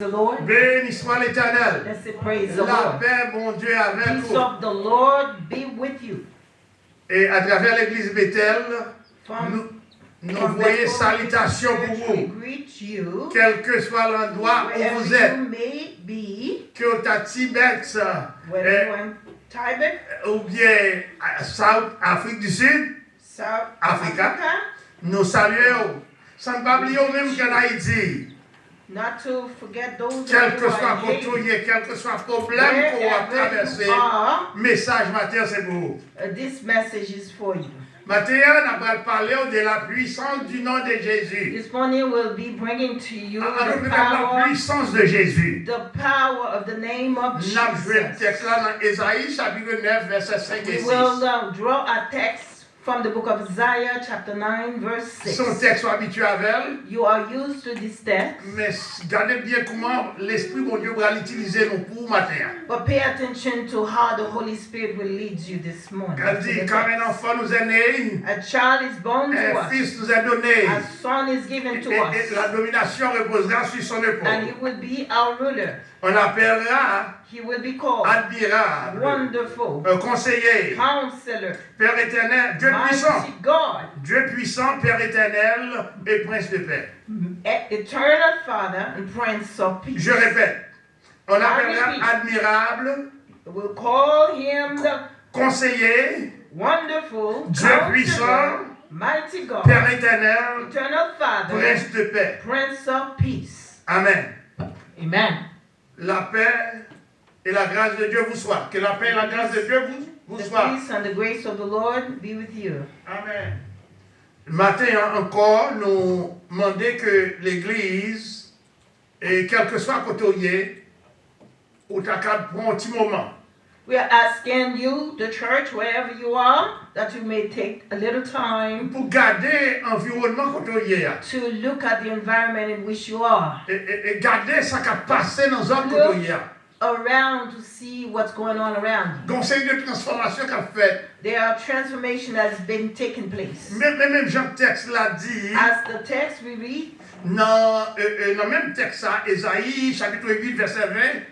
The Lord. Béni soit l'Éternel. Let's say praise the La Lord. paix, mon Dieu, avec Peace vous. of the Lord be with you. Et à travers l'église Bethel, nous From voyons Bethel salutations pour Church, we vous. greet you. Quel que soit l'endroit où Wherever vous êtes, you may be, que au Tibet, whether you're in Tibet, ou bien South Afrique du Sud, South Africa, Africa, nous saluons. Sans ne pas oublier même qu'en Haïti, not to forget those quel who que soit are in Haiti. côté, quel que soit problème qu'on va Wherever traverser, you are, message matin c'est pour vous. this message is for you. Matin, on va parler de la puissance du nom de Jésus. This morning we'll be bringing to you Alors, the la power, puissance de Jésus. the power of the name of Nous avons joué le Jesus. texte là dans Ésaïe, chapitre 9, verset 5 et We 6. will draw a text from the book of Isaiah, chapter 9, verse 6. Son texte habitué avec elle, You are used to this text, mais regardez bien comment l'Esprit de Dieu va l'utiliser pour matin. but pay attention to how the Holy Spirit will lead you this morning. Elle dit, car un enfant nous est né, A child is born to un us, fils nous est donné, a son is given to et us, la domination reposera sur son and he épaule. will be our ruler. On l'appellera He will be called admirable, Wonderful, conseiller, Counselor, Père éternel, Dieu puissant. Mighty God, Dieu puissant, Père éternel et Prince de paix. Eternal Father, and Prince of Peace. Je répète, on l'appellera admirable, We'll call him the conseiller, Wonderful, Dieu Counselor, puissant, Mighty God, Père éternel, Eternal Father, Prince de paix. Prince of Peace. Amen. Amen. La paix et la grâce de Dieu vous soient. Que la paix et la grâce de Dieu vous The soient. peace and the grace of the Lord be with you. Amen. Matin encore, nous demandons que l'Église, et quel que soit côté, ou ta carte pour un petit moment. We are asking you, the church, wherever you are, that you may take a little time Pour garder l'environnement côté. to look at the environment in which you are, Et garder ça qui a passé dans un Look. côté. around to see what's going on around you. Conseil de transformation qu'a fait. There are transformation that has been taking place. Même Jean texte l'a dit. As the text we read, Dans le même texte, ça, Ésaïe, chapitre 8, verset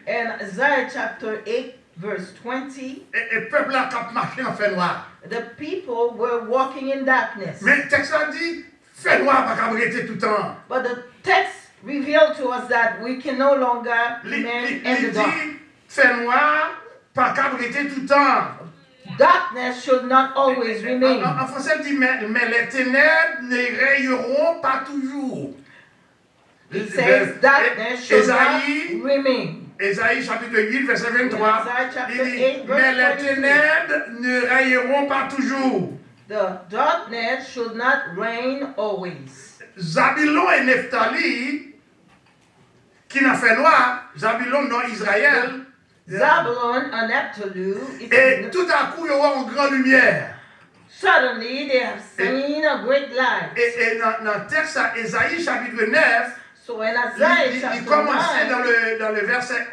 20, in Isaiah chapter 8, verse 20, et peuple là qui a marché en fait noir. the people were walking in darkness. Mais le texte a dit, fait noir, pas qu'à arrêter tout le temps. But the text revealed to us that we can no longer Il remain in the dark. dit, fait noir, pas qu'à arrêter tout le temps. Darkness should not always remain. En français, il dit, mais les ténèbres ne rayeront pas toujours. It says darkness should not Ésaïe, remain. Ésaïe chapitre 8, verset 23, Isaiah chapter il dit, 8, verse mais les 23. ténèbres ne rayeront pas toujours. The darkness should not reign always. Zabulon et Nephtali, qui n'a fait noir, Zabulon non Israël, Zabulon and Naphtali, et tout à coup, il y aura une grande lumière. suddenly they have seen a great light. Et dans le texte à Ésaïe chapitre 9, So in Isaiah il chapter commençait 9, dans le verset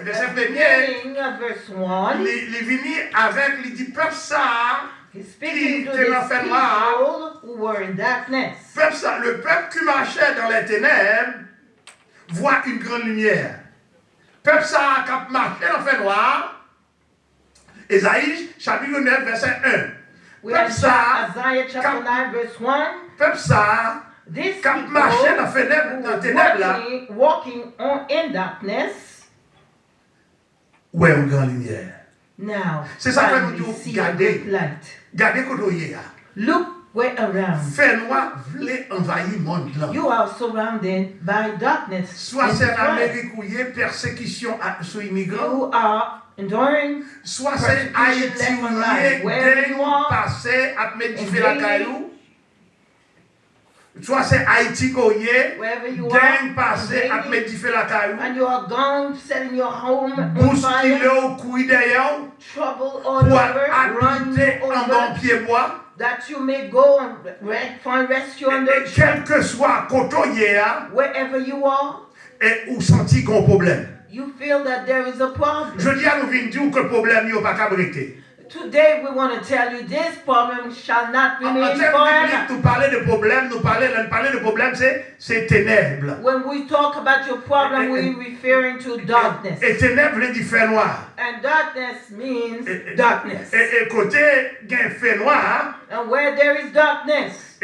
1, verset 1er, beginning at verse 1, il est venu avec, il dit, peuple ça, he's speaking to qui m'a these fait noir. people who were in darkness. Peuple ça, le peuple qui marchait dans les ténèbres voit une grande lumière. Peuple ça, qui marchait dans le fait noir, Ésaïe chapitre 9, verset 1. We Peuple have ça, Isaiah chapter 9, verse 1. peuple ça, These qui people marchait dans who les ténèbres là, were walking on in darkness, ouais, une grande lumière. now C'est ça que finally nous see disons, a great light. Gardez côté là. Look way around. Fait noir voulait envahir le monde là. You are surrounded by darkness. Soit in c'est en Christ. Amérique où il y a persécution sur les immigrants, You are enduring soit c'est Haïti où il y a gang passé à médifier la caillou, soit c'est Haïti où il y a wherever you gang are, passé à invading, médifier la caillou, and you are gone, setting your home on bousculer fire, au couille d'ailleurs trouble all pour over, run habiter en bon over, pied bois. that you may go and find rescue under Et quel que soit côté où il y a, wherever you are. et ou senti qu'on problème. You feel that there is a problem. Je dis à nous venir dire que le problème n'est pas qu'à briquer. Today we want to tell you this problem shall not En remain termes forever. bibliques, nous parler de problème, parler de problème, c'est ténèbres. When we talk about your problem, we're referring to darkness. Et ténèbres veut dire fait noir. And darkness means darkness. Et côté gain fait noir, And where there is darkness,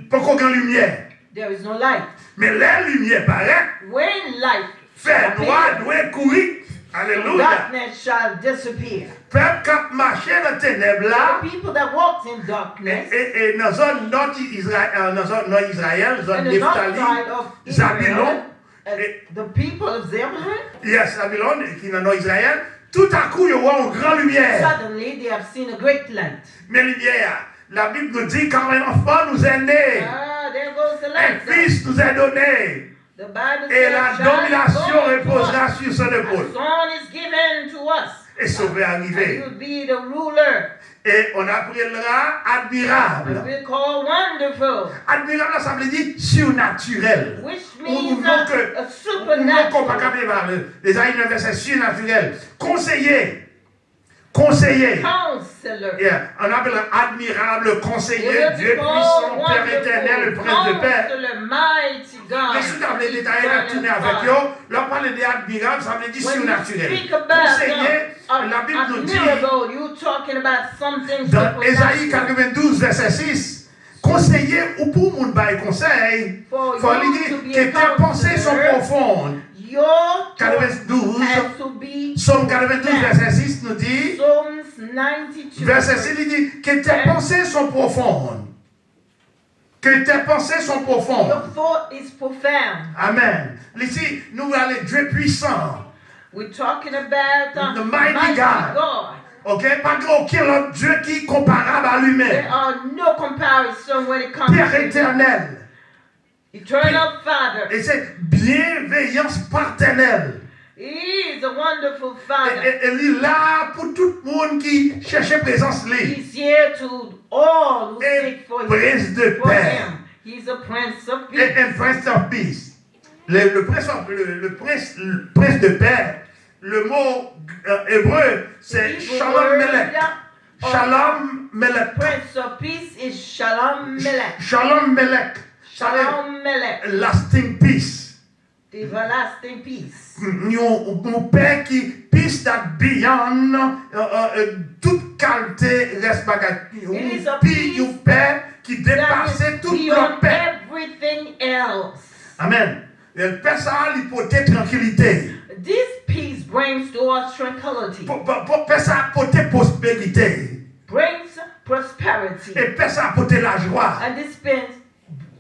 pas qu'aucune lumière. there is no light. Mais la lumière paraît, When light fait noir appears, doit courir. Alléluia. darkness shall disappear. Peuple qui marchait dans les ténèbres là, The people that walked in darkness et dans la zone nord Israël, in zone the north Nephtali, side of Zabulon, Israel, the people of Zebulun, yes, Zabulon, qui est dans le nord Israël, tout à coup, il y a une grande lumière. suddenly they have seen a great light. Mais lumière, la Bible nous dit quand un enfant nous est né, Ah, there goes the un light. fils nous est donné, The Bible et says, la "Child domination born to reposera us, sur son a épaule. son is given to us, Et sauvé and arrivé. you'll be the ruler." Et on appellera admirable. We call wonderful, Admirable, ça veut dire surnaturel. which Ou means non que, a ou non qu'on supernatural. pas capable de les aïeux verset surnaturel. Conseiller. Conseiller. Counselor. Yeah. On appelle admirable, conseiller, It will Dieu be puissant, called Père éternel, le wonderful, Prince de paix. Counselor, mighty God. Mais si on les détails à tourner avec eux, leur parler d'admirable, ça veut dire When you surnaturel. speak about Conseiller, la Bible nous dit, admirable, you're talking about something dans Ésaïe supernatural. 92, verset 6, conseiller ou pour mon bail conseil, For faut you lui to dire be que a tes pensées sont counselor, profondes. your thought 92, has to be Psaume 92, verset 6 nous dit, Psalms 92. verset 6 il dit que tes pensées sont profondes. Que tes pensées sont profondes. Your thought is profound. Amen. Ici, nous allons Dieu puissant. We're talking about The mighty God. Ok? Pas aucun autre Dieu qui est comparable à There lui-même. are no comparison when it comes Père to éternel. eternal Father. Et c'est bienveillance paternelle. He is a wonderful Father. Et il est là pour tout le monde qui cherche présence lui. He's here to all who Et seek for prince de for paix. him. He's a Prince of Et Peace. un prince of peace. Le prince de paix. Le mot hébreu, c'est The Shalom word Melech. of Shalom Melech. Prince of Peace is Shalom Melech. Shalom Melech. Shalom Melech. Lasting peace. The everlasting peace. Mon père qui peace that beyond toute qualité reste bagage. It is a Puis peace un père qui That dépassait is toute beyond la paix. everything else. Amen. Le père ça l'hypothèque tranquillité. This peace brings to us tranquility, Père ça apporter prospérité. brings prosperity, Et père ça apporter la joie. and this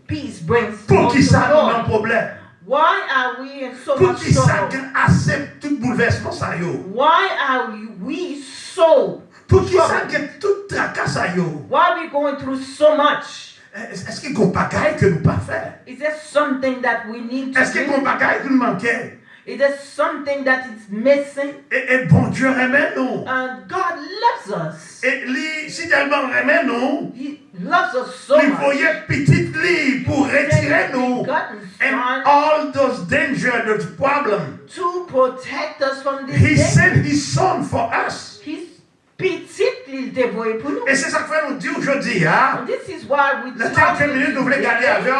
peace brings Pour qui also ça nous joy. un problème. Why are we in so Pour much qui ça trouble? accepte tout bouleversement ça yo. Why are we so Pour qui ça troubled? tout tracas ça yo. Why are we going through so much? Est-ce qu'il y a un bagage que nous pas faire? Is there something that we need to Est-ce qu'il y a un do? bagage que nous manquons? Is there something that is missing? Et bon Dieu remet nous. And God loves us. Et lui, si tellement remet nous, He loves us so il much. voyait petit lit pour retirer nous. Begotten And Son all those dangers, those problems. to protect us from this He day. sent his son for us. His petit il dévoilé pour nous. Et c'est ça que fait nous dire aujourd'hui, hein? And this is why we Dans talk quelques minutes, nous voulons garder avec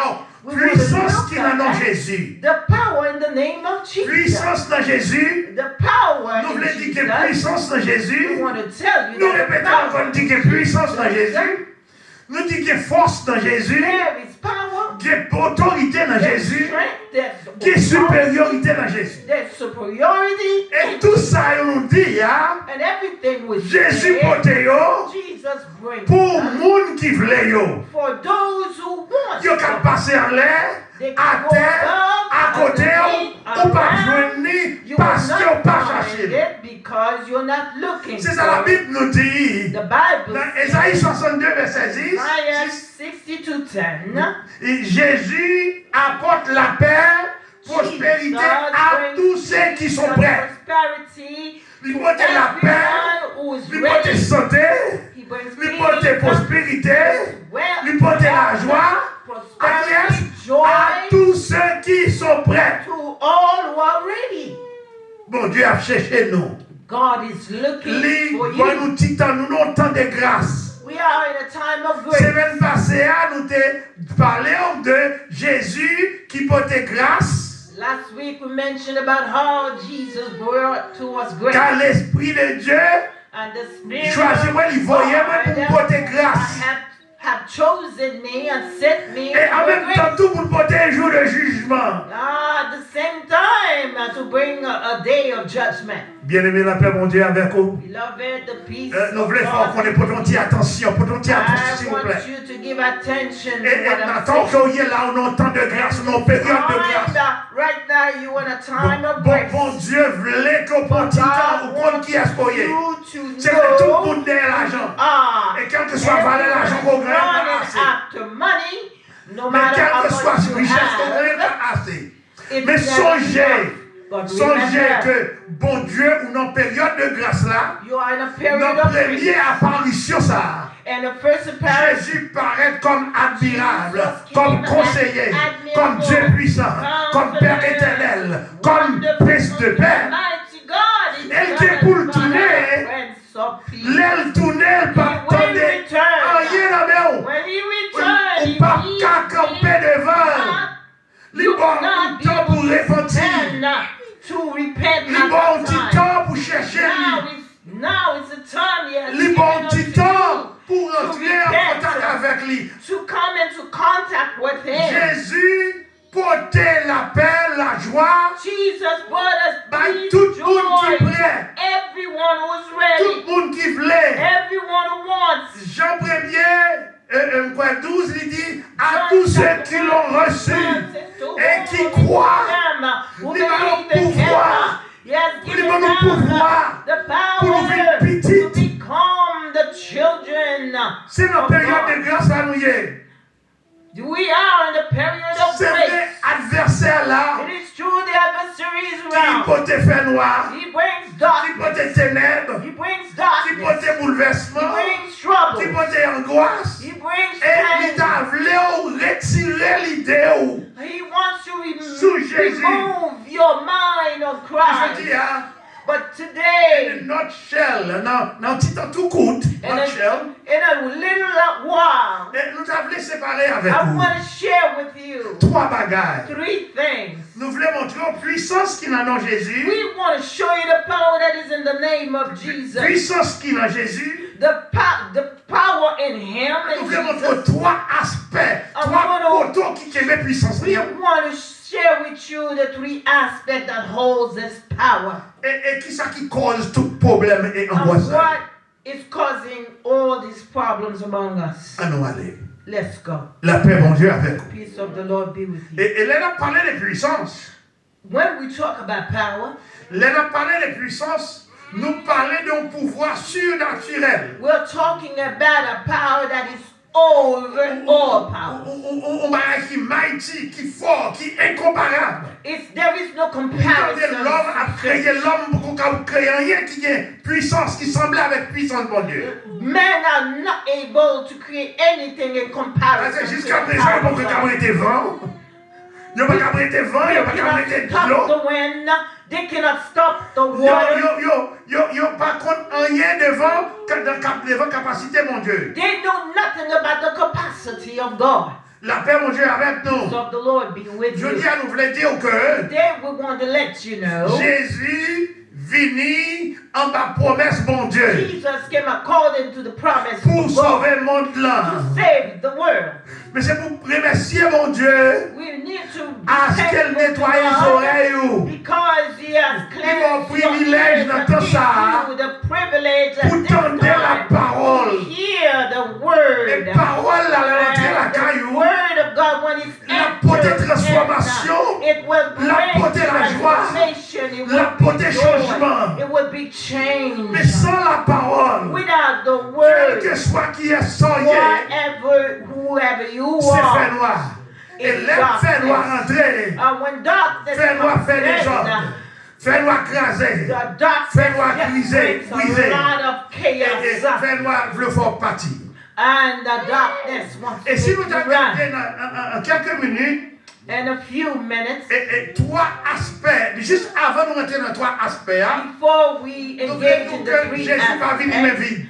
puissance qui est dans Jésus. the power in the name of Jesus. Puissance dans Jésus. The power Nous in voulons dire Jesus. que puissance dans We Jésus. want to tell you Nous that the répétons power encore dire que puissance dans Jésus. Nous disons qu'il y a force dans Jésus. there is power. Qu'il y a autorité dans There's Jésus. strength. Qu'il y a There's supériorité dans Jésus. There's superiority. Et tout ça, on nous dit, hein? And everything was Jésus there. porte yo Jesus brings pour us. les gens qui veulent yo. For those who want Yo qu'à passer en l'air, à terre, à côté, ou pas joindre, you parce will qu'ils n'ont not pas find cherché. it because you're not looking C'est ça la for it. Bible nous dit. The Bible Dans Ésaïe 62, verset 10, Isaiah 62:10. et Jésus apporte la paix, prospérité à tous ceux qui sont prêts. Prosperity Il to porte la paix, everyone who is il porte ready. santé, He brings il porte peace, prospérité, wealth, il porte la joie, prosperity, à joy tous ceux qui sont prêts. to all who are ready. Bon Dieu a cherché nous. God is looking for Bon, you. nous titan, nous avons temps de grâce. We are in a time of Semaine grace. passée, nous avons parlé de Jésus qui portait grâce. Last week we mentioned about how Jesus brought to us grace. Car l'Esprit de Dieu And the Spirit choisit moi, il voyait moi pour me porter grâce. have chosen me and set me Et en for même temps, grace. tout pour porter un jour de jugement. At the same time, to bring a day of judgment. Bien-aimé, la paix, mon Dieu, avec vous. Beloved, the peace Nous of voulons faire qu'on God. ait pour attention, s'il I vous plaît. want you to give attention to Et what I'm maintenant saying. qu'on est là, on a un temps de grâce, on a une période de grâce. Right now, you in a time of Bon, grace. bon Dieu voulait qu'on prenne du temps ou qu'on qui est spoilé. You to C'est que tout le know monde derrière l'argent. Et quel que soit everyone valeur l'argent qu'on gagne, pas running assez. after money, no Mais matter quel how que soit much la you richesse qu'on gagne, have. pas assez. It's Mais never songez, enough. But songez remember, que bon Dieu, ou dans période de grâce là, you are in a period notre of grace. première apparition ça, And the first appearance, Jésus paraît comme admirable, Jesus comme came conseiller, admirable, comme Dieu puissant, comme Père éternel, comme Prince de paix. Mighty God, is Elle God qui est pour le and tourner, Prince of Peace. l'aile tournée par He will tendez, return. rien à main. When he returns, Ou pas qu'à camper devant. you Libre will not un be temps pour able repentir. to repent Libre at un that petit time. temps pour chercher lui. Now it's the time he has Libre un given petit unto temps pour to entrer en repent. contact avec lui. you to come into contact with him. Jésus portait la paix, la joie. Jesus brought us By peace, tout le monde qui joy. prêt, Everyone who's tout ready. le monde qui voulait. Everyone who wants. Jean 1er, 12, il dit à tous ceux qui l'ont reçu et qui croient, who lui donne believe in pouvoir, him. He has lui given donne them pouvoir the pour power vivre to petit. become the children C'est notre of période God. de grâce à nous. y est. We are in the period of C'est vrai, grace. adversaire là, It is true the adversary is qui around. peut te faire noir, He brings qui darkness. peut te ténèbres, He brings qui darkness. peut te He bouleversement, brings qui trouble. peut te angoisse. He brings Et il pain. t'a voulu retirer l'idée où. He wants to Sous Jésus. remove your mind of Je Christ. dis, hein, But today, nutshell, non, petit temps tout court, nutshell, in a little while, et nous avons séparé avec I vous want to share with you trois bagages. 3 things. Nous voulons montrer la puissance qui est dans Jésus, We want to show you the power that is in the name of Jesus. puissance qui est dans Jésus. The power in Him. Nous In voulons montrer Jesus. trois aspects, trois poteaux qui aiment puissance. We want to share with you the 3 aspects that holds this power. Et qui ça qui cause tout problème et And angoisse. what is causing all these problems among us? À nous aller. Let's go. La paix, bon Dieu, avec vous. Peace of the Lord be with you. Et là, on a parlé de puissance. When we talk about power, Là, on a parlé de puissance. Nous parlons d'un pouvoir surnaturel. we're talking about a power that is over all power. On va qui est mighty, qui est fort, qui est incomparable. There is no comparison. L'homme a créé l'homme pour qu'on crée rien qui ait puissance, qui semble avec puissance, bon Dieu. Men are not able to create anything in comparison. Parce que to jusqu'à the présent, power il n'y a of pas God. qu'à arrêter vent. Il n'y a pas qu'à arrêter vent, il n'y a pas They qu'à cannot arrêter stop l'eau. the wind. They cannot stop the water. Yo, pas contre rien devant, devant capacité, mon Dieu. They know nothing about the capacity of God. La paix, mon Dieu, avec nous. So the Lord be with Je you. dis à nous voulons dire que Today we want to let you know Jésus vini en ma promesse, mon Dieu, Jesus came according to the promise pour of God sauver le monde là. to save the world. Mais c'est pour remercier mon Dieu We need to à ce qu'elle nettoie les oreilles. because He has Mon cleansed your privilège ears dans and tout gives ça, you the privilege pour at this tendre la time parole. to hear the Les word. paroles là, la rentrée la And the caillou, word of God, when it's la portée entered transformation, in, it will la bring portée la joie, transformation. It la will portée be changement. joy. It will be change. Mais sans la parole, Without the quel word, que soit qui est soyé, whoever you c'est fait are, noir. Et it's l'air fait noir darkness. entrer, When darkness fait noir fait des comes hommes, in, fait noir craser, the darkness fait noir just briser, brings briser. a lot of Et chaos. fait noir le fort parti. And the darkness wants Et si nous to run. regardons en quelques minutes, in a few minutes. Et trois aspects, juste avant de rentrer dans trois aspects, Before we engage in the que three Jésus va venir mais aspects, vide.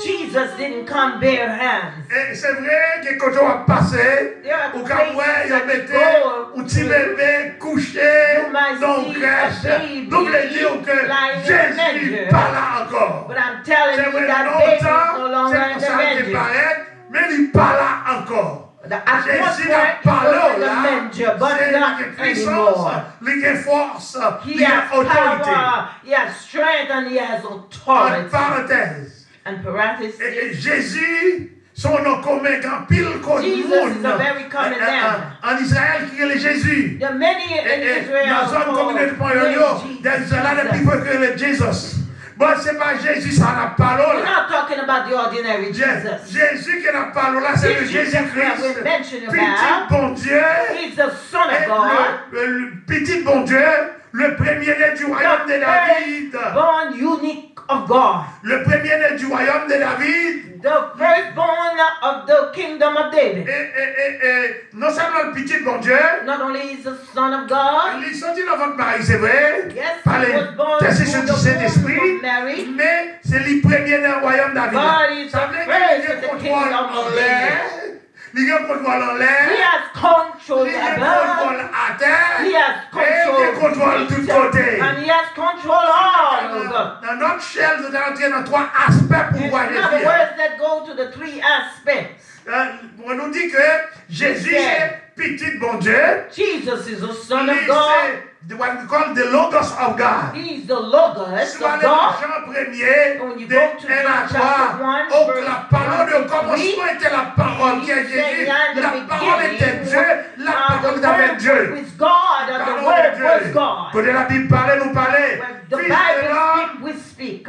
Jesus didn't come bare hands. Et c'est vrai que quand on va passer, There are au cas où places il that mettait go un petit to. bébé couché You might dans see crèche. a baby Donc, il dire que lying in a Jésus manger. n'est pas là encore. But I'm telling C'est you vrai, that baby is no longtemps, longer c'est in pour the ça qu'il manger. paraît, mais il n'est pas là encore. At one Jésus point, n'a he pas was là, in the manger, but c'est not la puissance, anymore. la force, He la has autorité. power, he has strength, and he has En authority. parenthèse, And parenthesis, et Jésus, son nom commun, quand pile qu'on Jesus is a very common name. en Israël qui est le Jésus. There are many in Israel Dans une called communauté de Panthéon, there's a lot of people Jesus. qui est Jesus. But c'est pas Jésus, ça n'a pas We're là. not talking about the ordinary Jesus. Jésus qui n'a pas là, c'est le This Jesus that Jésus-Christ. we're mentioning Petit about, bon Dieu. he's the Son Et of God, le petit bon Dieu, le premier-né du royaume de the David. firstborn unique of God, Le premier-né du royaume de David. the firstborn of the kingdom of David. Et non seulement le petit bon Dieu, Not only is the Son of God, il est sorti dans votre mari, c'est vrai, yes, par he was born l'intercession through du the Saint-Esprit, womb of Mary, mais c'est le premier-né du royaume de David. God is Ça the veut dire first qu'il of the contrôle kingdom en of l'air, David. il a contrôle en He l'air, has control il a above, contrôle à terre, he has et il control contrôle de tous beneath, côtés. and he has control all over. Dans notre chaîne, nous allons entrer dans trois aspects pour In voir other Jésus. words, that go to the three aspects. On nous dit que Jésus est petit bon Dieu. Jesus is the Son of Lui, God. c'est what we call the Logos of God. He's the Logos Soit of le God. Jean 1er, When you de go to 1 à John 3, chapter 1, oh, verse la parole 1 de to commencement était la parole qui est He said, Jésus. in the La parole était beginning, Dieu, la parole était avec the Dieu. Word was God, and the Parole Word de was Dieu. God. Quand la Bible parlait, nous parlait. When the Fils de Bible l'homme, speak, we speak.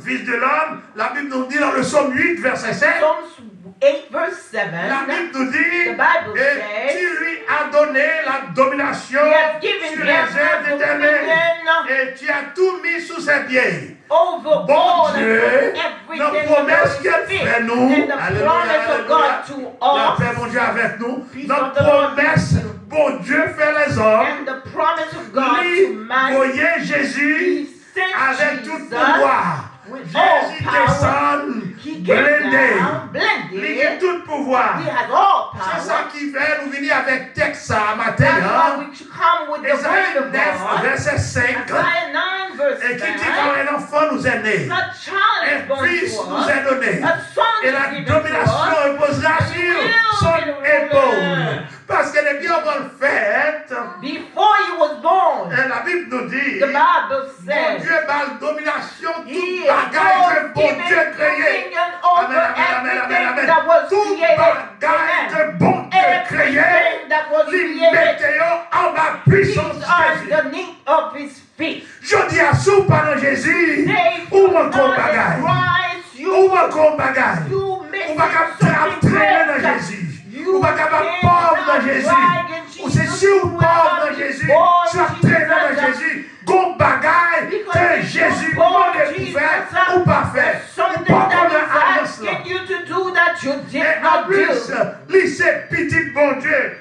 fils de l'homme, la Bible nous dit dans le psaume 8, verset 7. Psalms 8 verse 7. La Bible nous dit, The Bible et says, tu lui as donné la domination He has given sur him les œuvres de tes mains, dominion et tu as tout mis sous ses pieds. over Bon all and Dieu, everything nos in promesses those qu'il feet. fait nous, And the alléluia, promise of God alléluia, to la us, paix, mon Dieu, avec nous, Peace notre of the Lord promesse, with you. bon Dieu fait les hommes, and the promise of God lui, to man, voyez He Jésus sent avec tout Jesus pouvoir. with all Jésus power. descend, He came blindé, down, lui a blended. tout pouvoir. He has all C'est ça power. qui fait nous venir avec texte à matin. That's Hein? why we should come with the Ésaïe word of 9, God. verset 5. Isaiah 9 verse Et qui dit 9. quand un enfant nous est né, A child is un born fils to nous us. est donné, A son et is la given to us. domination reposera sur son épaule. Parce que les biens vont le faire. Before he was born, Et la Bible nous dit, the Bible bon says, Dieu a la domination, He tout is bagaille que bon given Dieu créé. dominion over everything that was Tout created. bagaille que Amen. bon Dieu créé, Everything that was lui created, mettez en bas puissance these de are Jésus. the need of his feet. Je dis à sous par Jésus, They ou do encore not bagaille, Christ, ou you, encore bagaille. you Ou miss pas capable something de traîner dans great. Jésus. You Ou pas capable de cannot pauvre dans Jésus. drag in Ou c'est Jesus sûr who pauvre will dans not be Jésus. born Tu as Jesus. traîné dans Jésus. Gon bagaille Because que if Jésus you're born peut Jesus, faire ou pas faire. something Ou pas that qu'on is a alliance là. asking you to do that you did Et en not plus, do. lui c'est petit bon Dieu.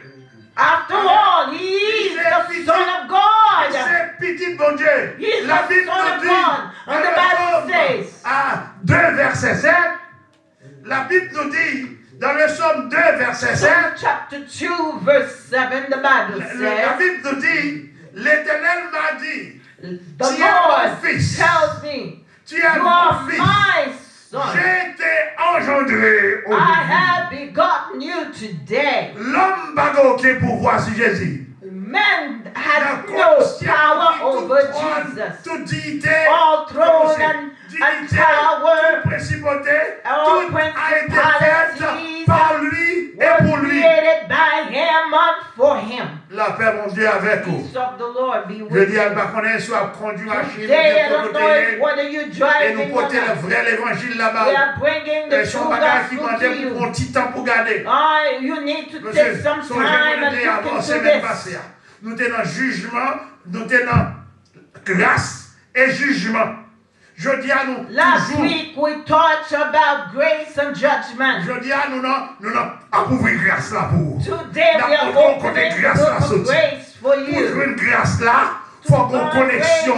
After all, he is the Son of God. C'est petit bon Dieu. He is La the Bible Son nous of dit, God. dans And the le Bible psaume says, à 2 verset 7, la Bible nous dit, dans le psaume 2 verset 7, Psalm chapter 2, verse 7, the Bible la says, Bible nous dit, l'Éternel m'a dit, the Tu es mon Lord fils. tells me, tu es you are mon fils. my son. J'ai été engendré I aujourd'hui. have begotten you today. L'homme bagot qui est pouvoir sur Jésus. Man La has no conscience, power tout over trône, Jesus. toute dignité, All throne and dignité, power, toute principauté, all tout a été fait principalities par lui et were pour lui. created by him and for him. La paix, mon Dieu, avec vous. Peace of the Lord be Je with dis à you. Baconet, soit conduit machine, Today, I de don't know if whether you et drive nous in or porter le not. vrai évangile We là-bas. are bringing the Et son true bagage qui gospel mandait to pour un you. petit temps pour garder. You need to Monsieur, take some son time and jérémie look avant into semaine this. passée. Nous sommes dans jugement, nous sommes dans grâce et jugement. Je dis à nous Last toujours. week we talked about grace and judgment. Je dis à nous non approuvons grâce là pour. Today we are Nous opening connaît grâce là the sorti. grace for Pour you. jouer une grâce là, il faut une connexion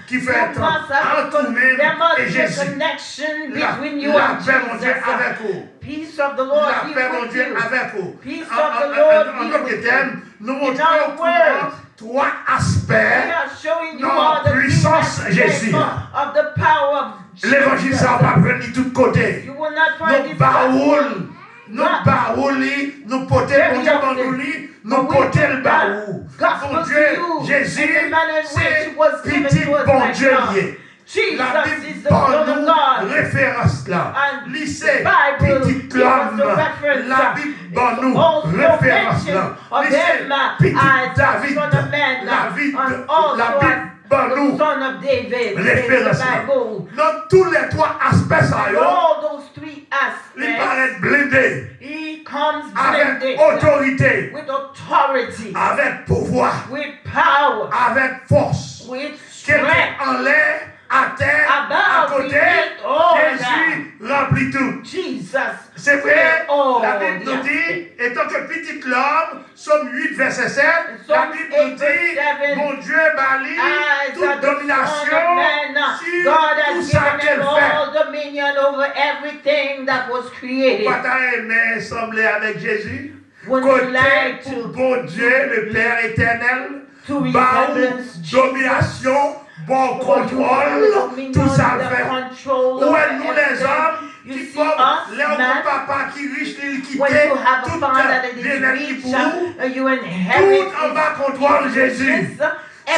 qui fait entre nous-mêmes There must et be a Jésus. connection La between you la and paix mon Dieu Jesus. avec vous. Peace of the Lord La be paix mon with Dieu you. avec vous. Peace of the Lord be with you. Nous In montrons other words, trois We aspects. are showing you Non, all the puissance Jésus. of the power of L'évangile, Jesus. ça va pas prendre de tous côtés. You will not find Nous this baoul, nous Not- baoul, nous porter Very mon Dieu often. dans nous, nous But we porter give le baoul. gospel Mon to Dieu, you Jésus, in the manner in which c'est it was given petit to us bon like Dieu God. lié. Jesus La is Bible the donne Son of nous God. référence là. And Lycée, the Bible petit gives us homme. the reference. La Bible donne nous Also référence mention là. of Lycée, him petit as David. Son of Man, La Bible, and also la Bible donne the nous Son of David. référence The là. Bible. Dans tous les trois aspects ça And yo, all those three il aspects, paraît blindé he comes avec blended autorité, with authority, avec pouvoir, with power, avec force. with Quelqu'un strength. en l'air, à terre, à Above, côté, beneath, all Jésus remplit tout. Jesus. C'est vrai, Oh, la Bible nous yes. dit, étant que petit l'homme, Somme 8, verset 7, la Psalms Bible nous 8, verse dit, 7, mon Dieu bali As toute the Son domination of Man, sur God tout has ça given qu'elle him fait. all dominion over everything that was created. Pas t'as aimé sembler avec Jésus? Wouldn't you Côté like pour to bon Dieu, le Père éternel, to baou, resemblance Jesus? domination, bon For you have contrôle, dominion, tout ça the fait. control Où over est nous les everything. hommes You qui see forment us, les man, papa qui riche, qui quittent when you have a toute father that is l'énergie rich, pour you inherit tout en bas contrôle Jésus.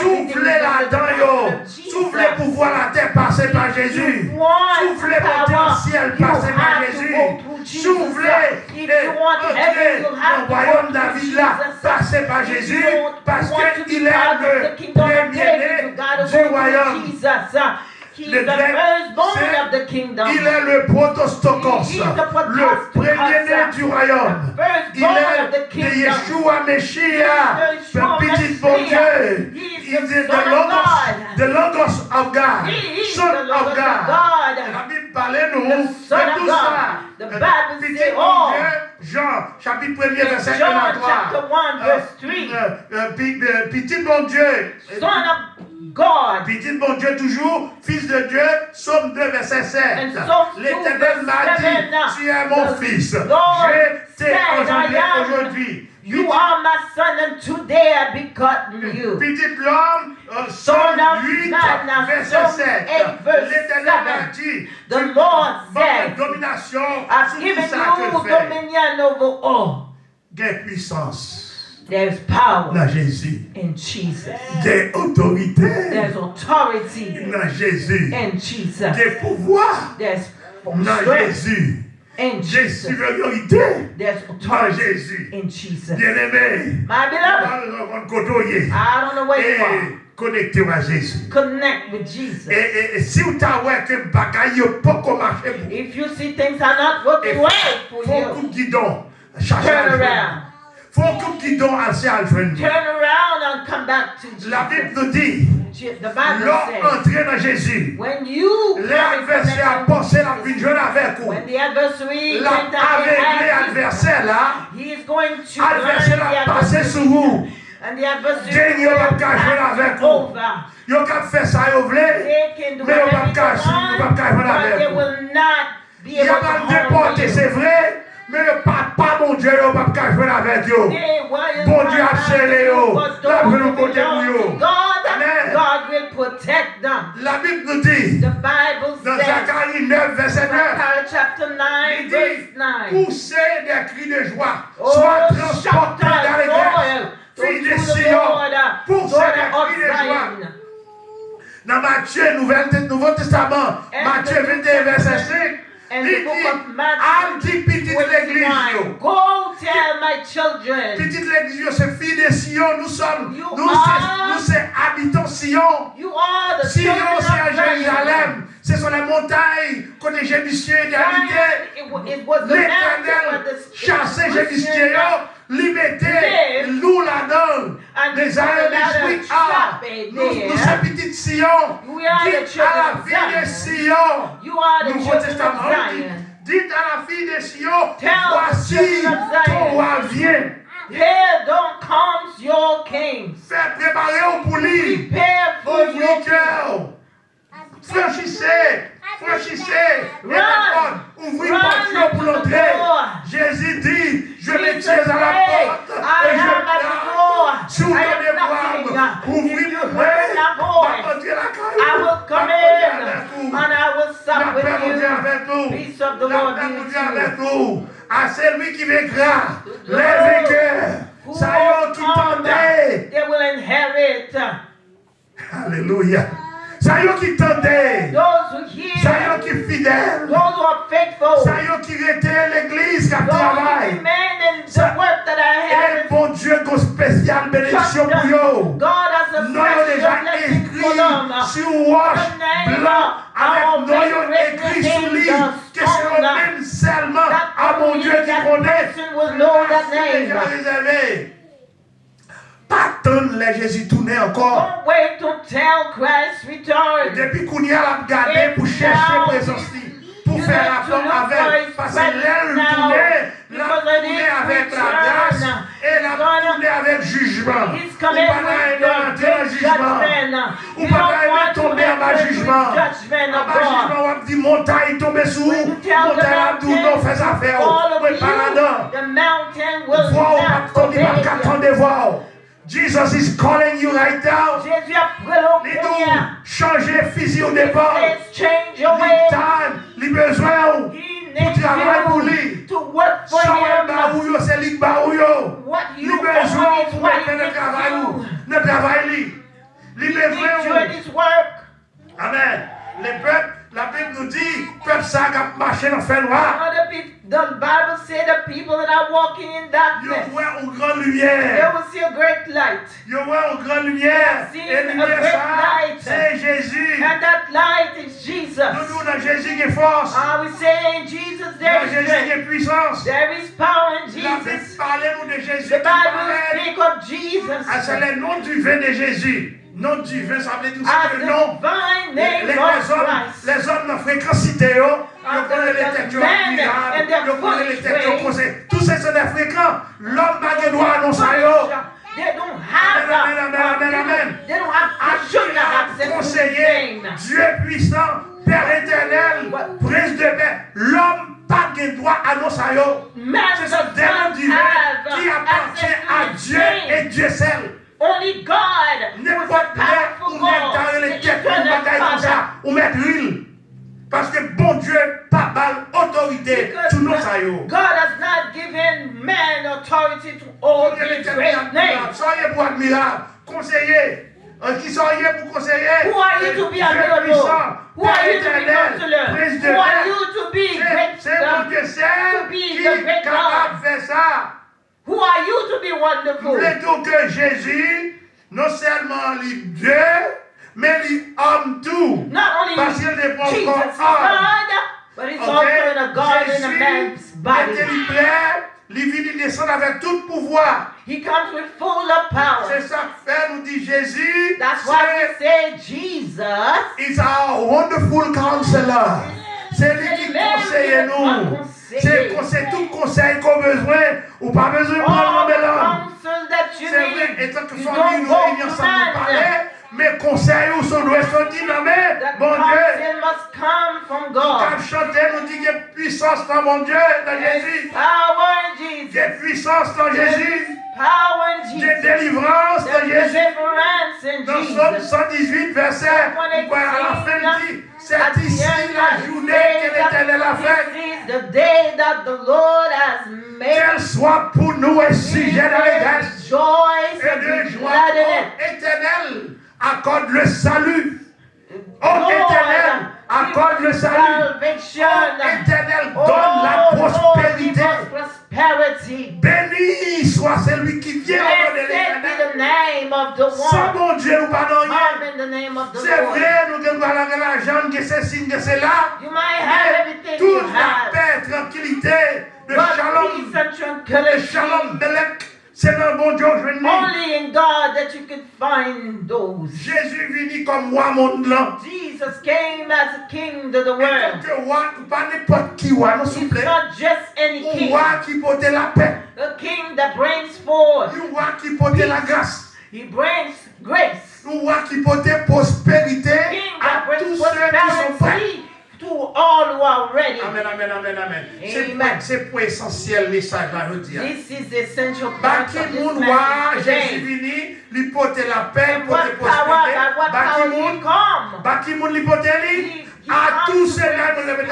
Soufflez là-dedans, yo. Soufflez pour voir la terre passer par Jésus. Soufflez potentiel passer par Jésus. Soufflez et entrez dans le royaume David là, passer par Jésus, parce qu'il est le premier-né du royaume. He's Le the firstborn of the kingdom. Il est le protostokos, He is the le premier-né du royaume. The Il firstborn of the est de kingdom. Yeshua Meshiach, He is the le petit bon Dieu. He is Il the est Son of God. the Logos of God, He is Son the of Logos of God. God. La Bible parlait nous The Son de of tout God. ça. The Bible Petit say bon all. Dieu, Jean, chapitre 1er, verset 1 John à 3. chapter 1 verse 3. Petit bon Dieu. Son of God. Petit bon Dieu toujours, fils de Dieu, Psaume 2, verset 7. And Psalm 2, L'Éternel m'a verse dit, 7, tu es mon the fils. Lord Je t'ai said, engendré I am. aujourd'hui. You are my son, and today I begotten you. Petit l'homme, Son Psaume of 8, man, verset Psalm 7. 8, verse L'Éternel 7. m'a dit, The Lord said, domination I've sur given tout ça que you fait. dominion over all. Des puissances. There's power Dans Jésus. in Jesus. Des autorités. There's authority Dans Jésus. in Jesus. Des pouvoirs. There's Dans strength Jésus. in Des Jesus. supériorités. There's Dans authority Jésus. in Jesus. Bien-aimé. My beloved, On côtoyer. I don't know where you are. Et connecté à Jésus. Connect with Jesus. Et si vous avez que bagaille n'a pas marché pour vous, If you see things are not working well for faut you, coup de guidon. Cherchez turn Alfred. around. Faut coup de guidon à Alfred. Turn around and come back to Jesus. La Bible nous dit, The Bible says, l'entrée dans Jésus, when you l'adversaire a pensé la vie jeune avec vous. when the adversary La went aveuglé adversaire là, he is going to adversaire blind a the passé adversary. sur vous. And the adversary Daniel will va jouer avec pass vous. over. Yo cap fait ça yo vle. They can do Mais on va whatever they cacher, on va want, cacher but avec they vous. will not be Il y a able to mal harm déporté, you. c'est vrai. Mais le papa, mon Dieu, yo va pas jouer avec yo. They will Bon not Dieu a harm scellé you, yo. but La those veut who nous côté belong pour yo. to God, Amen. God will protect them. La Bible nous dit, The Bible dans says, Zacharie 9, verset 9, Zechariah chapter 9, il verse dit, 9. poussez des cris de joie, Oh, sois shout transportés dans les out airs. joy Fille de unto the Sion, Lord, poussez daughter des of cris de joie. Zion. Dans Matthieu, Nouveau Testament, And Matthieu the 21, verset 5, And il the book dit, of Matthew Al dit petite l'église, 21. Go tell my children. petite l'église, c'est fille de Sion, nous sommes, You nous are- c'est habitants Sion. You are the Sion, children c'est à of Zion. Jérusalem, ce sont les montagnes, côté Jébusiens et Zion, habité. it was the mountain where L'Éternel the chassait Christians Jébusiens, liberté, nous là-dedans. Des aïeux des juifs, nous sommes petites Sion. Dites à la fille de Sion, Nouveau Testament, dites à la fille de Sion, voici ton roi vient. Here don't comes your king. Faites préparer pour lui. Prepare for your Ouvrez king. cœur. Franchissez. Ouvrez porte pour l'entrée. Jésus dit, je me tiens à la porte et je frappe. Si vous donnez voir, ouvrez pour I will come in and I will sup with you. Peace of the Lord be with you. À celui qui vaincra, les vainqueurs, ça y est, qui tendait. They will inherit. Alléluia. Ça y est, qui tendait. Those who hear. Ça y est, qui est fidèle. Those who are faithful. Ça y est, qui était l'église qui travaille. Et bon Dieu, qu'on spéciale bénédiction pour eux. God has a Nous déjà écrit sur roche blanc avec nous écrit sur lui que c'est le même seulement à mon Dieu qui connaît. Déjà réservé. Pas attendre les Jésus tourner encore. Don't wait to tell Christ return. Depuis qu'on y a regardé pour chercher présence, pour faire rapport avec, parce que l'aile tournée, la tournée avec la grâce et la tournée avec jugement. Ou pas entrer en jugement. Ou pas tomber en bas jugement. En bas jugement, on va dire montagne tomber sous. Montagne à tout, non, fais affaire. Oui, pas là-dedans. Voir, on va attendre voir. Jesus is calling you right now. Les deux, changer fusil au départ. Les temps, les besoins, pour travailler pour lui. Sans c'est lui qui les besoins pour mettre le travail. Le travail, les besoins. Amen. Les peuples, la Bible nous dit, peuple ça qui marche dans le fer noir. The Bible says the people that are walking in darkness, Ils voient une grande lumière. they will see a great light. Ils voient une grande lumière. Et lumière ça, c'est Jésus. And that light is Jesus. Nous, dans Jésus qui est force. We say in Jesus there Dans is Jésus qui strength. est puissance. There is power in La Bible Jesus. parle-nous de Jésus. The Bible speaks of Jesus C'est le nom du vin de Jésus. Nom du vin, ça veut dire as que le the nom. divine name of Christ. Les hommes de fréquencité, ils connaissent les têtes, ils connaissent les têtes, ils connaissent. Tous ces sont des fréquents. L'homme n'a pas droit à annoncer. They don't have they don't have should have access to Conseiller, this Dieu puissant, Père éternel, Prince de paix, l'homme pas de droit à annoncer. C'est ce démon divin qui appartient à Dieu et Dieu seul. Only God, N'importe powerful God, les têtes, comme ça, ou mettre l'huile. Parce que bon Dieu, pas mal autorité sur nos aïeux. God has not given man authority to all his great name. Soyez pour admirable, conseiller. Qui soyez pour conseiller? Who are you to be admirable? Who are you to be counselor? Who are you to be great? C'est mon Dieu seul qui est capable de faire ça. Who are you to be wonderful? Plutôt que Jésus, non seulement les Dieu, mais les hommes tout. Not only parce qu'il n'est pas Jesus encore God, but it's also in a God in a man's body. Jésus était les vies descendent avec tout pouvoir. He comes with full of power. C'est ça que fait, nous dit Jésus. That's why we say Jesus is our wonderful counselor. C'est lui qui conseille nous. C'est tout conseil qu'on a besoin ou pas besoin de prendre le mélange. C'est vrai, et tant que famille nous réunit ensemble pour parler, mais conseils ou sont doit sortir dans mes, bon Dieu. Nous avons chanté, nous dit qu'il y a puissance dans mon Dieu, dans Jésus. Il y a puissance dans Jésus. Il y a délivrance dans Jésus. Dans Somme 118, verset, à la fin, il dit, c'est ici la journée que l'Éternel a faite. Qu'elle soit pour nous un sujet d'allégresse et de joie. Oh, Éternel, accorde le salut. Oh, Éternel, accorde le salut. Oh, Éternel, donne la prospérité. Béni soit celui qui vient au nom de l'Éternel. Sans mon Dieu, nous pardonnons rien. C'est vrai, nous devons avoir l'argent, que c'est signe, que c'est là. Toute la paix, tranquillité, de Shalom Melech. C'est dans bon Dieu, je dis. Only in God that you can find those. Jésus venu comme roi monde là. Jesus came as a king to the world. Que roi, pas n'importe qui roi, non s'il vous plaît. He's not just any king. Roi qui porte la paix. A king that brings forth. Un roi qui porte la grâce. He brings grace. Un roi qui porte prospérité à tous ceux qui sont prêts. To all who are ready. Amen, amen, amen, amen. C'est pour essentiel message là, je dis. This is the essential part of this message Jésus vini, lui porter la paix, porter prospérité. Baki moun li porter li à tous ceux qui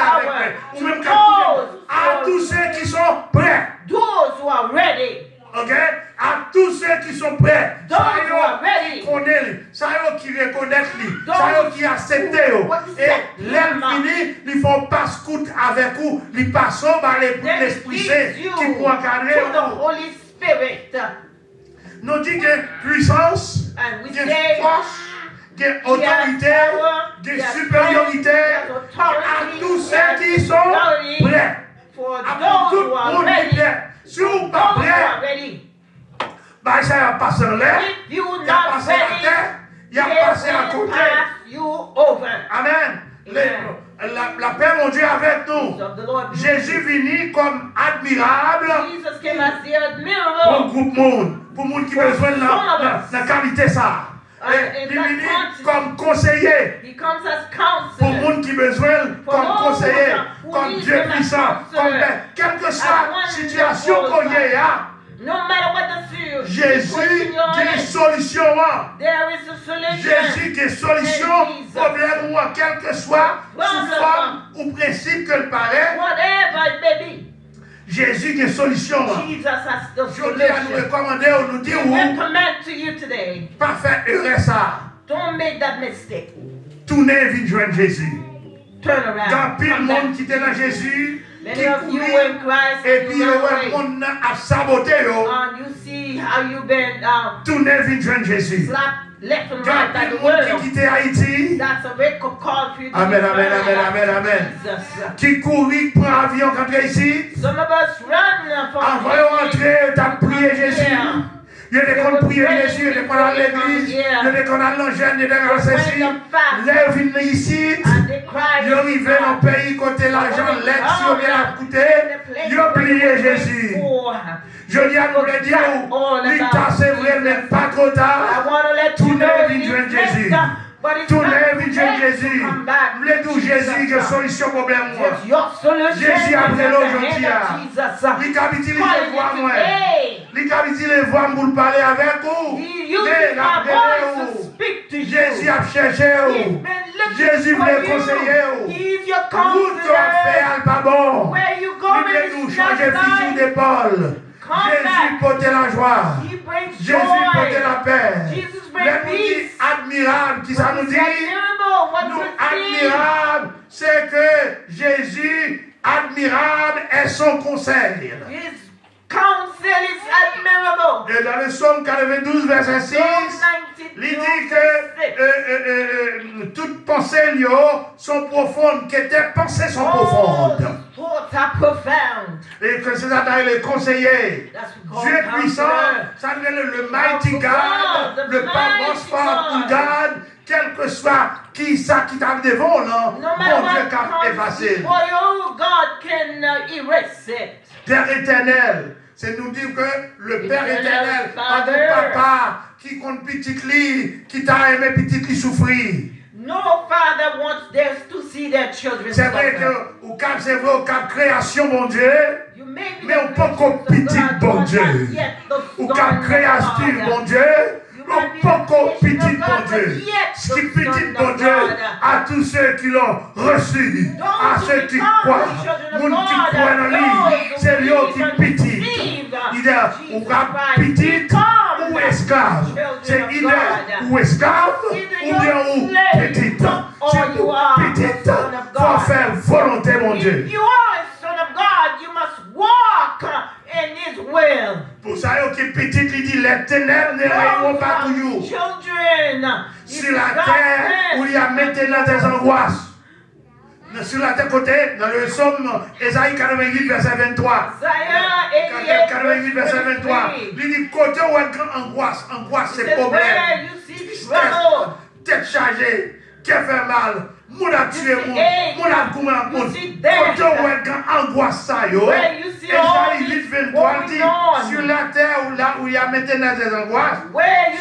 à tous ceux qui sont prêts. Those who are ready. Ok? À tous ceux qui sont prêts. Those who are ready. Ça y est qui reconnaissent lui. Ça y est qui acceptent. Et l'aile fini, ils font passe-coute avec vous. Ils passent par l'Esprit Saint qui peut encadrer. Holy Spirit. Nous disons que puissance, que force, que autorité, que supériorité à tous ceux qui sont prêts. À tout le monde qui est prêt. Si vous n'êtes pas prêt, bah, ça va passer en l'air, il va passer à terre, il va passer à côté. Amen. La paix, mon Dieu, avec nous. Jésus venu comme admirable pour le groupe monde, pour le monde qui a besoin de la qualité ça. Il venu comme conseiller pour le monde qui a besoin comme conseiller, comme Dieu puissant, comme quelle que soit la situation qu'on y ait. No matter what the fear, Jésus qui est solution. Jésus qui est solution, problème ou quel que soit, sous forme ou principe que le paraît. Whatever it may be. Jésus qui est solution. Jesus has the Je dis à nous recommander, nous dire où. Recommend to you today. Pas faire erreur ça. Don't make that mistake. Tournez vite joindre Jésus. Turn around. Quand pile le monde qui était dans Jésus. Many of you in Christ, et puis le monde a saboté. You see how you've been tournez vite joindre Jésus. Left and right by the world. Qui quittait Haïti. That's a wake up call for you to amen, amen, amen, amen, amen. Qui courit, prend avion quand tu es ici. Some of us run from envoyons entrer, t'as prié Jésus. Il y a des gens qui prient Jésus, il y a des gens dans l'église, il y a des gens dans l'engin, il y a des gens dans ceci. Lève une ici, ils arrivent dans le pays côté l'argent, l'aide si on vient à coûter, ils ont prié Jésus. Je dis à nous le dire, l'État c'est vrai, mais pas trop tard. Tournez vite joindre Jésus. Tournez vite joindre Jésus. Le doux Jésus qui est solution problème moi. Jésus après l'aujourd'hui. Il capitule les voix moi. Il capitule les voix pour parler avec vous. Mais la Jésus a cherché vous. Jésus veut conseiller vous. Vous devez faire pas bon. Il veut nous changer fusil d'épaule. Jésus portait la joie. Jésus portait la paix. Le dit admirable, qui ça nous dit? Nous admirable, c'est que Jésus, admirable, est son conseil. Counsel is admirable. Et dans le psaume 92, verset 6, il dit que toutes pensées sont profondes, que tes pensées sont profondes. Et que c'est ça le conseiller. Dieu puissant, ça veut dire le mighty God, le powerful God, quel que soit qui ça qui t'a devant, non? Mon Dieu qui effacer. Père éternel. C'est nous dire que le Père éternel, pas de papa qui compte petit lit, qui t'a aimé petit lit souffrir. No father wants theirs to see their children. C'est vrai que au cap c'est vrai au cap création mon Dieu, mais on peut qu'on petit bon Dieu. Au cap création mon Dieu, on peut qu'on petit bon Dieu. Ce qui petit bon Dieu à tous ceux qui l'ont reçu, à ceux qui croient, mon qui croient en lui, c'est lui qui petit. Il est ou petit ou esclave. C'est il est ou esclave ou bien ou petit. C'est pour petit, pour faire volonté mon Dieu. If you are a son of God, you must walk in His will. Pour ça, qui petit, il dit les ténèbres ne règneront pas toujours. Children, sur la terre où il y a maintenant des angoisses. Sur la côté, dans le psaume, Ésaïe 88, verset 23. 88, verset 23. Il dit, côté où est angoisse, c'est problème. Tête chargée, qui fait mal. Moun a tué moun a goumé à moun. Côté où est angoisse, ça yo. Ésaïe 8, 23 dit, sur la terre où il y a maintenant des angoisses,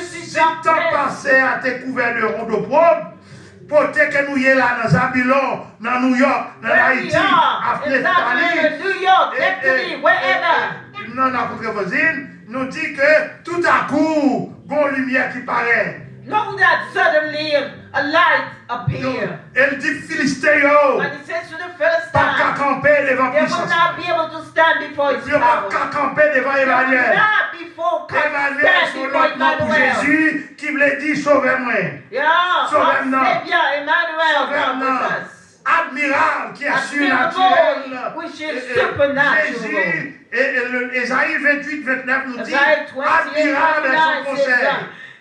si t'en passé à tes couverts de ronds d'opprobre, peut-être que nous y sommes là dans Zabylon, dans New York, dans Haïti, à Flestali, dans la voisine, nous dit que tout à coup, bonne lumière qui paraît. Know that suddenly a light appeared. Elle dit Philistéo, And he says to the pas qu'à Philistines, camper devant they will puissance. not be able to stand before his Ils ne vont power. pas camper devant They will Emmanuel. not Emmanuel, stand son before autre nom pour Emmanuel. Jésus, qui voulait dire sauvez-moi. Yeah, Sauve our maintenant. Savior Emmanuel come with Sauvez-moi. us. Admirable, qui est Admirable, surnaturel. which is supernatural. Jésus, et Ésaïe 28, 29 nous dit, Isaiah 28, admirable est son 29 conseil. says,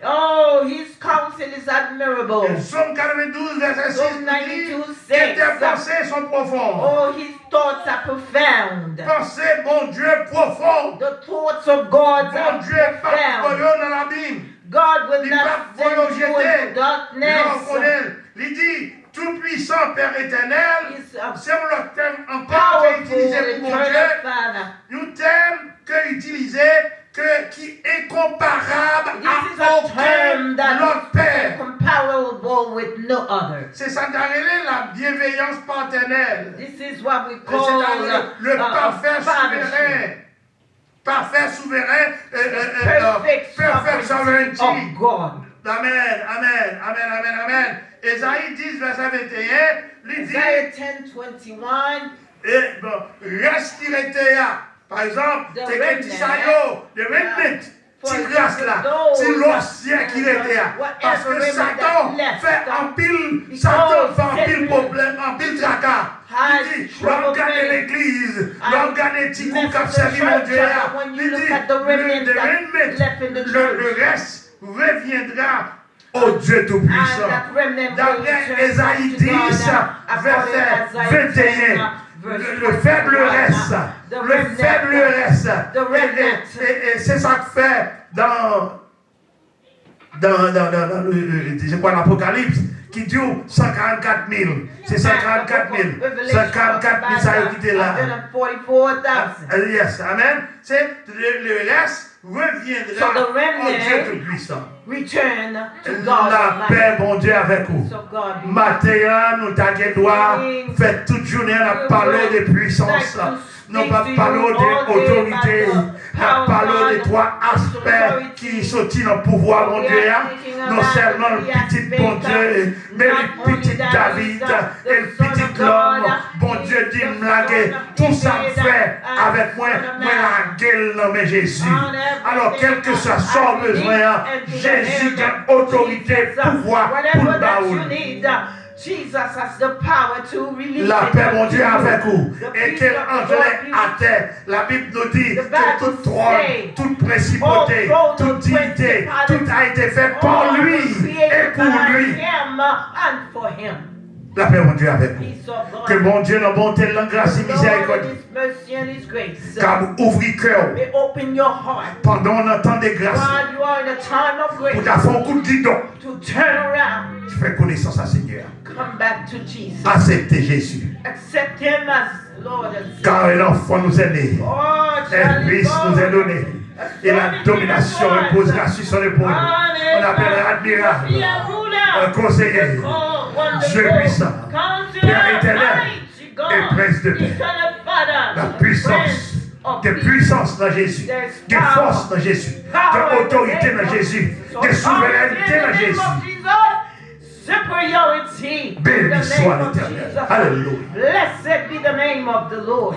oh, his counsel is admirable. Et Psaume 92, verset 6 Psalm nous dit 92, que tes 6. pensées sont profondes. Oh, his thoughts are profound. Pensées, bon Dieu, profondes. The thoughts of God Bon are Dieu, pas profound. voyons dans l'abîme. God will Il not va send voyons you into jeter. darkness. Il dit, tout-puissant Père éternel, He's c'est le terme encore powerful, utilisé pour mon eternal Dieu. Father. Nous terme que utilisé qui est comparable This is à a aucun term that autre is Père. comparable with no other. C'est ça d'aller la bienveillance paternelle. This is what we Et call c'est le parfait souverain. Parfait souverain. Perfect sovereignty. of God. Amen, amen, amen, amen, amen. Ésaïe 10, verset 21, lui dit, Isaiah 10:21. et bon, reste par exemple, The c'est que remnant, tu le remnant, for tu restes là, those c'est l'ancien qui était là. Parce que Satan fait en pile, Satan fait en pile problème, en pile tracas. Il dit, regardez l'église, regardez Tikou qui a servi mon Dieu. Il dit, le reste reviendra au Dieu Tout-Puissant. D'après Ésaïe 10, verset 21, le faible reste, et c'est ça que fait dans l'Apocalypse, qui dit 144 000. C'est 144 000. 144 000, ça a quitté là. Yes, amen. C'est le reste reviendra au Dieu Tout-Puissant. Return to God. La paix, bon Dieu, avec vous. Matin, nous t'avons fait toute journée, nous parlons de puissance. Nous parlons d'autorité. Nous parlons des trois aspects qui sont dans le pouvoir, mon Dieu. Non seulement le petit bon Dieu, mais le petit David et le petit l'homme. Bon Dieu dit, tout ça fait avec moi, la gueule nommée Jésus. Alors, quel que soit son besoin, Jésus a autorité, pouvoir pour le baoul. Jesus has the power to release la paix, mon Dieu, avec vous. Et qu'elle enlève à terre. La Bible nous dit que tout trône, toute principauté, toute dignité, tout a été fait pour lui et pour lui. La paix, mon Dieu, avec vous. Que mon Dieu, la bonté, la grâce et miséricorde. Car vous ouvrez cœur pendant un temps de grâce. Pour t'avoir un coup de guidon. Tu fais connaissance à Seigneur. Acceptez Jésus. Car l'enfant nous est né. Un fils nous est donné. Et la domination reposera sur son épaule. On appellera admirable. Un conseiller. Dieu puissant. Père éternel. Et prince de paix. La puissance. De puissance dans Jésus. De force dans Jésus. De autorité dans Jésus. De souveraineté dans Jésus. Superiority. Béni soit l'Éternel. Alléluia. Blessed be the name of the Lord.